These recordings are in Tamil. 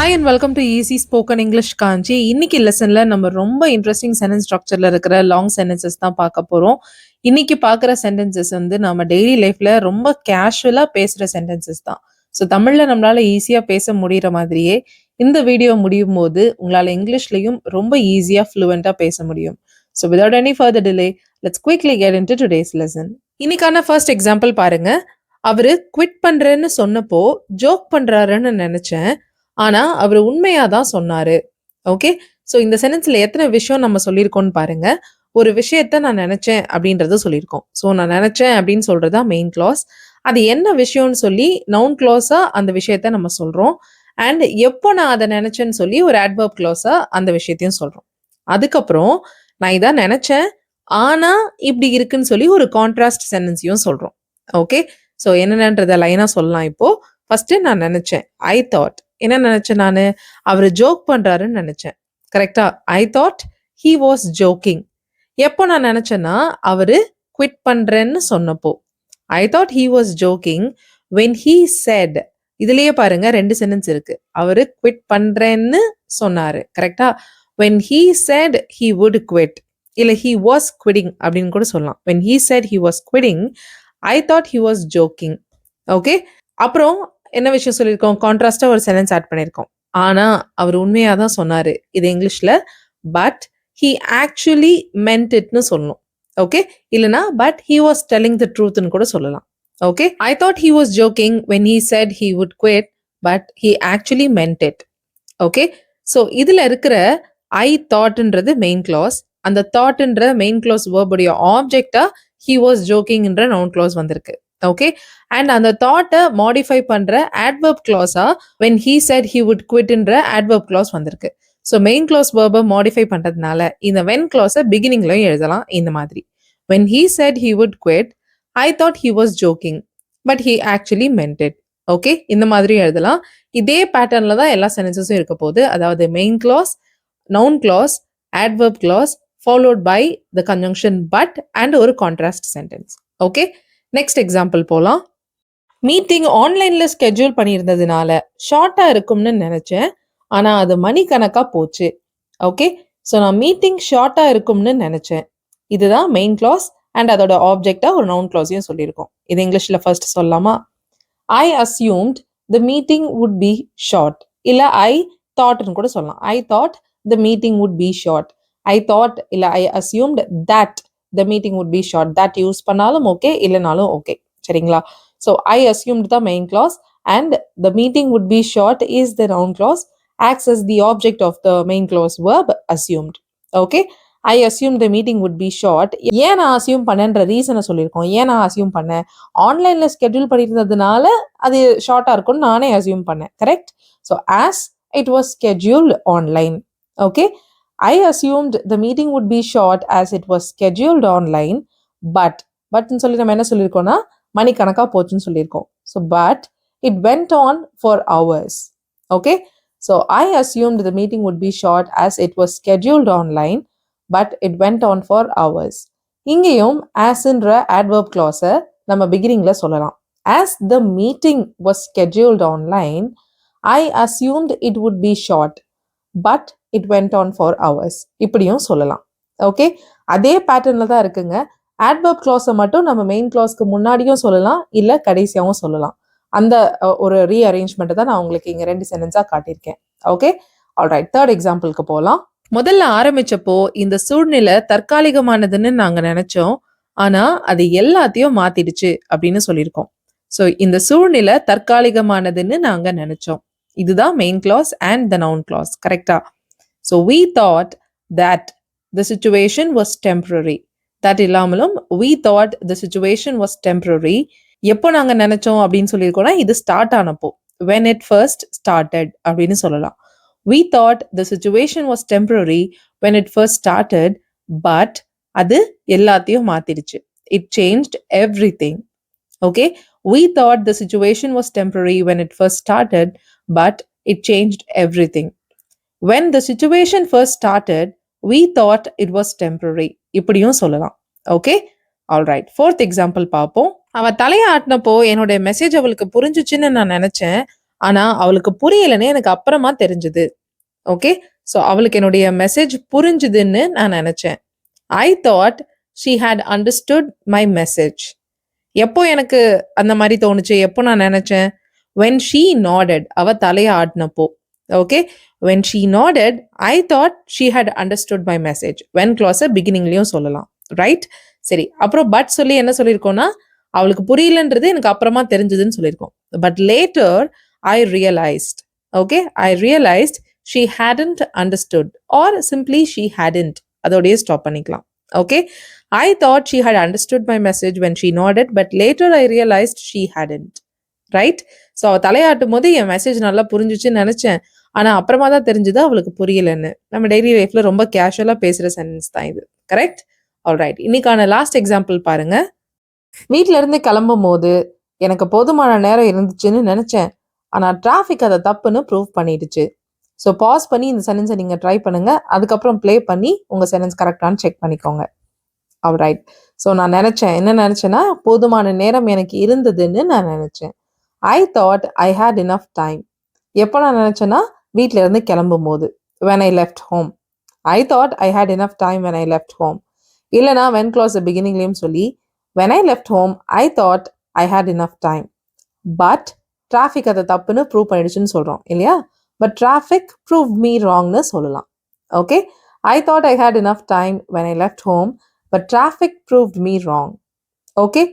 Hi and welcome to easy spoken English Kanchi. இன்னைக்கு லெசன்ல நம்ம ரொம்ப இன்ட்ரெஸ்டிங் சென்டென்ஸ் ஸ்ட்ரக்சர்ல இருக்கிற லாங் சென்டென்சஸ் தான் பார்க்க போறோம். இன்னைக்கு பார்க்குற சென்டென்சஸ் நம்ம டெய்லி லைஃப்ல ரொம்ப கேஷுவலா பேசுற சென்டென்சஸ் தான். ஸோ தமிழ்ல நம்மளால ஈஸியா பேச முடிகிற மாதிரியே இந்த வீடியோ முடியும் போது உங்களால இங்கிலீஷ்லயும் ரொம்ப ஈஸியா ஃப்ளூவெண்டா பேச முடியும். So without any further delay let's quickly get into today's lesson. இன்னைக்கான ஃபர்ஸ்ட் எக்ஸாம்பிள் பாருங்க. அவரு குவிட் பண்றேன்னு சொன்னப்போ ஜோக் பண்றாருன்னு நினைச்சேன். ஆனா அவர் உண்மையா தான் சொன்னாரு. ஓகே, ஸோ இந்த சென்டென்ஸ்ல எத்தனை விஷயம் நம்ம சொல்லியிருக்கோம்னு பாருங்க. ஒரு விஷயத்த நான் நினைச்சேன் அப்படின்றத சொல்லியிருக்கோம். ஸோ நான் நினைச்சேன் அப்படின்னு சொல்றதா மெயின் கிளாஸ். அது என்ன விஷயம்னு சொல்லி நவுன் கிளாஸா அந்த விஷயத்த நம்ம சொல்றோம். அண்ட் எப்போ நான் அதை நினைச்சேன்னு சொல்லி ஒரு அட்வர்ப் கிளாஸா அந்த விஷயத்தையும் சொல்றோம். அதுக்கப்புறம் நான் இதான் நினைச்சேன் ஆனா இப்படி இருக்குன்னு சொல்லி ஒரு கான்ட்ராஸ்ட் சென்டென்ஸையும் சொல்றோம். ஓகே, ஸோ என்னென்னன்றத லைனா சொல்லலாம். இப்போ ஃபர்ஸ்ட் நான் நினைச்சேன், ஐ தாட். என்ன நினைச்சேன் நானு? அவரு ஜோக் பண்றாருன்னு நினைச்சேன். கரெக்டா? I thought he was joking. எப்போ நான் நினைச்சேன்னா அவரு குவிட் பண்றேன்னு சொன்னப்போ. I thought he was joking when he said. இதுலயே பாருங்க ரெண்டு சென்டென்ஸ் இருக்கு. அவரு குவிட் பண்றேன்னு சொன்னாரு. கரெக்டா? When he said he would quit, இல்ல ஹி வாஸ் குவிட்டிங் அப்படின்னு கூட சொல்லலாம். When he said he was quitting I thought he was joking. Okay, அப்புறம் என்ன விஷயம் சொல்லியிருக்கோம்? கான்ட்ராஸ்டா ஒரு சென்டென்ஸ் ஆட் பண்ணியிருக்கோம். ஆனா அவர் உண்மையா தான் சொன்னாரு. இது இங்கிலீஷ்ல பட் ஹி ஆக்சுவலி மென்ட் இட்னு சொல்லணும். ஓகே, இல்லனா but he was telling the ட்ரூத்னு கூட சொல்லலாம். Okay, I thought he was joking when he said he would quit but he actually meant it. Okay, so இதுல இருக்கிற ஐ தாட்ன்றது மெயின் கிளாஸ். அந்த தாட்ன்ற மெயின் கிளாஸ் வேர்புடைய ஆப்ஜெக்டா ஹி வாஸ் ஜோக்கிங்ன்ற நவுன் கிளாஸ் வந்திருக்கு. ஓகே, அண்ட் அந்த தாட்டை மாடிஃபை பண்ற adverb clause-ஆ when he said he would quitன்ற adverb clause வந்திருக்கு. ஸோ மெயின் கிளாஸ் வேர்பை மாடிஃபை பண்றதுனால இந்த when clause-அ பிகினிங்லயும் எழுதலாம் இந்த மாதிரி. when he said he would quit I thought he was joking but he actually meant it. Okay, இந்த மாதிரி எழுதலாம். இதே பேட்டர்ன்ல தான் எல்லா சென்டென்சஸும் இருக்க போகுது. அதாவது main clause, noun class, adverb clause followed by the conjunction but and ஒரு contrast sentence. Okay, next example போலாம். மீட்டிங் ஆன்லைன்ல ஸ்கெட்யூல் பண்ணியிருந்ததுனால ஷார்ட்டா இருக்கும்னு நினைச்சேன். ஆனா அது மணிக்கணக்கா போச்சு. ஓகே, ஸோ நான் மீட்டிங் ஷார்ட்டா இருக்கும்னு நினைச்சேன். இதுதான் மெயின் கிளாஸ் அண்ட் அதோட ஆப்ஜெக்டா ஒரு நவுன் கிளாஸையும் சொல்லியிருக்கோம். இது இங்கிலீஷ்ல ஃபர்ஸ்ட் சொல்லலாமா? I assumed the meeting would be short, இல்ல ஐ தாட்னு கூட சொல்லலாம். I thought the meeting would be short. I thought இல்ல I assumed that the meeting would be short. That use பண்ணாலும் ஓகே, இல்லைனாலும் ஓகே. சரிங்களா? So I assumed the main clause and the meeting would be short is the noun clause, acts as the object of the main clause verb assumed. Okay, I assumed the meeting would be short. ஏன் நான் அசியூம் பண்ணேன்ற ரீசனை சொல்லியிருக்கோம். ஏன் நான் அசியூம் பண்ணேன்? ஆன்லைன்ல ஸ்கெட்யூல் பண்ணியிருந்ததுனால அது ஷார்ட்டா இருக்கும்னு நானே அசியூம் பண்ணேன். Correct? So as it was scheduled online. Okay, I assumed the meeting would be short as it was scheduled online, பட்னு சொல்லி நம்ம என்ன சொல்லியிருக்கோம்னா மணிக்கணக்கா போச்சுன்னு சொல்லியிருக்கோம். So but it went on for hours. Okay, so I assumed the meeting would be short as it was scheduled online but it went on for hours. இங்கேயும் ஆஸ்ன்ற adverb clause-அ நம்ம பிகினிங்ல சொல்லலாம். As the meeting was scheduled online I assumed it would be short but it went on for hours. இப்படியும் சொல்லலாம். ஓகே, அதே பேட்டர்ன்ல தான் இருக்குங்க. adverb clause-அ மட்டும் நம்ம மெயின் கிளாஸ்க்கு முன்னாடியும் சொல்லலாம், இல்ல கடைசியாவும் சொல்லலாம். அந்த ஒரு ரீஅரேஞ்ச்மெண்ட் தான் நான் உங்களுக்கு இங்க ரெண்டு சென்டென்ஸா காட்டியிருக்கேன். ஓகே, ஆல்ரைட், தேர்ட் எக்ஸாம்பிளுக்கு போகலாம். முதல்ல ஆரம்பிச்சப்போ இந்த சூழ்நிலை தற்காலிகமானதுன்னு நாங்க நினைச்சோம். ஆனா அது எல்லாத்தையும் மாத்திடுச்சு அப்படின்னு சொல்லியிருக்கோம். ஸோ இந்த சூழ்நிலை தற்காலிகமானதுன்னு நாங்க நினைச்சோம். இதுதான் main clause and the noun clause. கரெக்டா? So we thought that the situation was temporary. That இல்லாமலும் we thought the situation was temporary. எப்போ நாங்க நினைச்சோம் அப்படின்னு சொல்லியிருக்கோம்னா இது start ஆனப்போ, when it first started அப்படின்னு சொல்லலாம். we thought the situation was temporary when it first started but அது எல்லாத்தையும் மாத்திடுச்சு. it changed everything. okay, we thought the situation was temporary when it first started but it changed everything. when the situation first started we thought it was temporary. இப்படியும் சொல்லலாம். ஓகே, ஆல்ரைட், ஃபோர்த் எக்ஸாம்பிள் பார்ப்போம். அவ தலையை ஆட்டினப்போ என்னோட மெசேஜ் அவளுக்கு புரிஞ்சுச்சுன்னு நான் நினைச்சேன். ஆனா அவளுக்கு புரியலன்னு எனக்கு அப்புறமா தெரிஞ்சது. ஓகே. ஸோ அவளுக்கு என்னுடைய மெசேஜ் புரிஞ்சுதுன்னு நான் நினைச்சேன். I thought she had understood my message. எப்போ எனக்கு அந்த மாதிரி தோணுச்சு? எப்போ நான் நினைச்சேன்? when she nodded, அவ தலைய ஆட்டினப்போ. Okay. when she nodded, I thought she had understood my message. when clause பிகினிங்லயும் சொல்லலாம். ரைட்? சரி. அப்புறம் பட் சொல்லி என்ன சொல்லியிருக்கோம்னா, அவளுக்கு புரியலன்றது எனக்கு அப்புறமா தெரிஞ்சதுன்னு சொல்லியிருக்கோம். But later I realised. Okay. I realised she hadn't understood or simply she hadn't. அதோடய ஸ்டாப் பண்ணிக்கலாம். Okay. I thought she had understood my message when she nodded, but later I realized she hadn't. Right? So அவள் தலையாட்டும் போது என் மெசேஜ் நல்லா புரிஞ்சிச்சுன்னு நினச்சேன். ஆனால் அப்புறமா தான் தெரிஞ்சது அவளுக்கு புரியலன்னு. நம்ம டெய்லி லைஃப்பில் ரொம்ப கேஷுவலாக பேசுகிற சென்டென்ஸ் தான் இது. கரெக்ட்? ஆல்ரைட். இன்னைக்கான லாஸ்ட் எக்ஸாம்பிள் பாருங்க. வீட்டில இருந்து கிளம்பும் போது எனக்கு போதுமான நேரம் இருந்துச்சுன்னு நினச்சேன். ஆனால் டிராஃபிக் அதை தப்புன்னு ப்ரூவ் பண்ணிடுச்சு. ஸோ பாஸ் பண்ணி இந்த சென்டென்ஸை நீங்கள் ட்ரை பண்ணுங்கள். அதுக்கப்புறம் ப்ளே பண்ணி உங்கள் சென்டென்ஸ் கரெக்டானு செக் பண்ணிக்கோங்க. ஆல்ரைட். ஸோ நான் நினச்சேன், என்ன நினச்சேன்னா, போதுமான நேரம் எனக்கு இருந்ததுன்னு நான் நினச்சேன். I thought I had enough time. எப்போ நான் நினச்சேன்னா, வீட்டில இருந்து கிளம்பும் போது. When I left home. I thought I had enough time when I left home. இல்லைனா வென் கிளாஸ் பிகினிங்லேயும் சொல்லி when I left home I thought I had enough time. But traffic அதை தப்புன்னு ப்ரூவ் பண்ணிடுச்சுன்னு சொல்கிறோம் இல்லையா? பட் டிராஃபிக் ப்ரூவ் மீ ராங்னு சொல்லலாம். Okay. I thought I had enough time when I left home but traffic proved me wrong. Okay.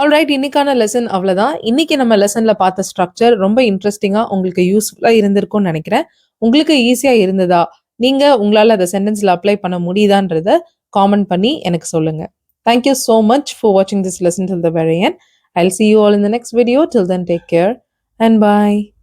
Alright. இன்னைக்கான லெசன் அவ்வளோதான். இன்னைக்கு நம்ம லெசன்ல பார்த்த ஸ்ட்ரக்சர் ரொம்ப இன்ட்ரெஸ்டிங்காக உங்களுக்கு யூஸ்ஃபுல்லாக இருந்திருக்கும்னு நினைக்கிறேன். உங்களுக்கு ஈஸியாக இருந்ததா? நீங்கள் உங்களால் அதை சென்டென்ஸில் அப்ளை பண்ண முடியுதான்றத காமெண்ட் பண்ணி எனக்கு சொல்லுங்க. தேங்க்யூ ஸோ மச் ஃபார் வாட்சிங் this lesson till the very end. I'll see you all in the next video. Till then, take care and bye.